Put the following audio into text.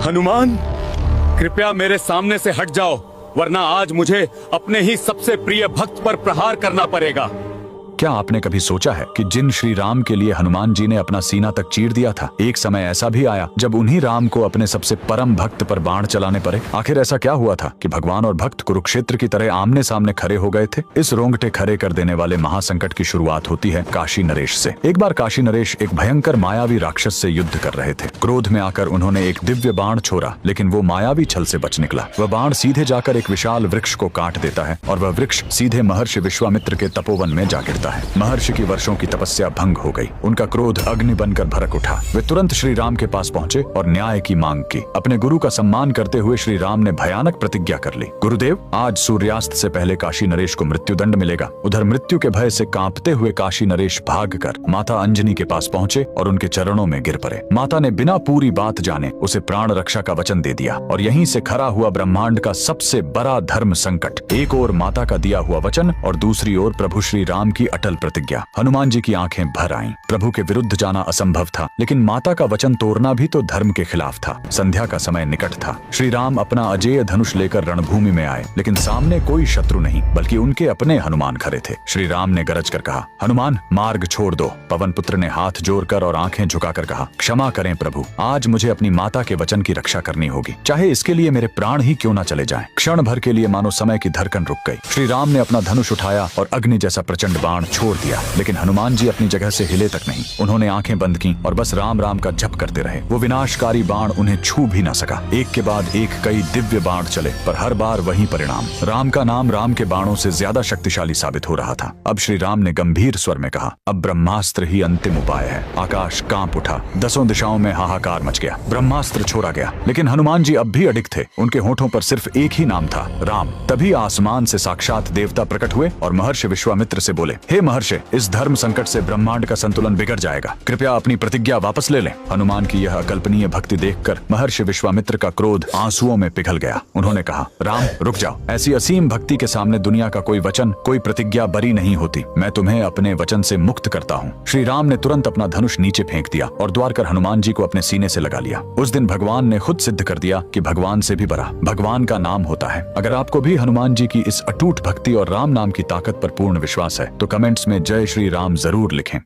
हनुमान, कृपया मेरे सामने से हट जाओ, वरना आज मुझे अपने ही सबसे प्रिय भक्त पर प्रहार करना पड़ेगा। क्या आपने कभी सोचा है कि जिन श्री राम के लिए हनुमान जी ने अपना सीना तक चीर दिया था, एक समय ऐसा भी आया जब उन्हीं राम को अपने सबसे परम भक्त पर बाण चलाने पड़े। आखिर ऐसा क्या हुआ था कि भगवान और भक्त कुरुक्षेत्र की तरह आमने सामने खड़े हो गए थे? इस रोंगटे खड़े कर देने वाले महासंकट की शुरुआत होती है काशी नरेश से। एक बार काशी नरेश एक भयंकर मायावी राक्षस से युद्ध कर रहे थे। क्रोध में आकर उन्होंने एक दिव्य बाण छोड़ा, लेकिन वो मायावी छल से बच निकला। वह बाण सीधे जाकर एक विशाल वृक्ष को काट देता है और वह वृक्ष सीधे महर्षि विश्वामित्र के तपोवन में जा गिरता है। महर्षि की वर्षों की तपस्या भंग हो गई। उनका क्रोध अग्नि बनकर भड़क उठा। वे तुरंत श्री राम के पास पहुंचे और न्याय की मांग की। अपने गुरु का सम्मान करते हुए श्री राम ने भयानक प्रतिज्ञा कर ली। गुरुदेव, आज सूर्यास्त से पहले काशी नरेश को मृत्युदंड मिलेगा। उधर मृत्यु के भय से कांपते हुए काशी नरेश भागकर माता अंजनी के पास पहुंचे और उनके चरणों में गिर पड़े। माता ने बिना पूरी बात जाने उसे प्राण रक्षा का वचन दे दिया और यहीं से खड़ा हुआ ब्रह्मांड का सबसे बड़ा धर्म संकट। एक ओर माता का दिया हुआ वचन और दूसरी ओर प्रभु श्री राम की अटल प्रतिज्ञा। हनुमान जी की आंखें भर आईं। प्रभु के विरुद्ध जाना असंभव था, लेकिन माता का वचन तोड़ना भी तो धर्म के खिलाफ था। संध्या का समय निकट था। श्री राम अपना अजेय धनुष लेकर रणभूमि में आए, लेकिन सामने कोई शत्रु नहीं बल्कि उनके अपने हनुमान खड़े थे। श्री राम ने गरज कर कहा, हनुमान, मार्ग छोड़ दो। पवन पुत्र ने हाथ जोड़कर और आंखें झुकाकर कहा, क्षमा करें प्रभु, आज मुझे अपनी माता के वचन की रक्षा करनी होगी, चाहे इसके लिए मेरे प्राण ही क्यों न चले जाएं। क्षण भर के लिए मानो समय की धड़कन रुक गई। श्री राम ने अपना धनुष उठाया और अग्नि जैसा प्रचंड बाण छोड़ दिया, लेकिन हनुमान जी अपनी जगह से हिले तक नहीं। उन्होंने आंखें बंद की और बस राम राम का जप करते रहे। वो विनाशकारी बाण उन्हें छू भी न सका। एक के बाद एक कई दिव्य बाण चले, पर हर बार वही परिणाम। राम का नाम राम के बाणों से ज्यादा शक्तिशाली साबित हो रहा था। अब श्री राम ने गंभीर स्वर में कहा, अब ब्रह्मास्त्र ही अंतिम उपाय है। आकाश कांप उठा, दसों दिशाओं में हाहाकार मच गया। ब्रह्मास्त्र छोड़ा गया, लेकिन हनुमान जी अब भी अडिग थे। उनके होठों पर सिर्फ एक ही नाम था, राम। तभी आसमान से साक्षात देवता प्रकट हुए और महर्षि विश्वामित्र से बोले, हे महर्षि, इस धर्म संकट से ब्रह्मांड का संतुलन बिगड़ जाएगा, कृपया अपनी प्रतिज्ञा वापस ले लें। हनुमान की यह अकल्पनीय भक्ति देखकर महर्षि विश्वामित्र का क्रोध आंसुओं में पिघल गया। उन्होंने कहा, राम रुक जाओ, ऐसी असीम भक्ति के सामने दुनिया का कोई वचन, कोई प्रतिज्ञा बरी नहीं होती। मैं तुम्हें अपने वचन से मुक्त करता हूँ। श्री राम ने तुरंत अपना धनुष नीचे फेंक दिया और द्वार कर हनुमान जी को अपने सीने से लगा लिया। उस दिन भगवान ने खुद सिद्ध कर दिया कि भगवान से भी बड़ा भगवान का नाम होता है। अगर आपको भी हनुमान जी की इस अटूट भक्ति और राम नाम की ताकत पर पूर्ण विश्वास है तो कमेंट्स में जय श्री राम जरूर लिखें।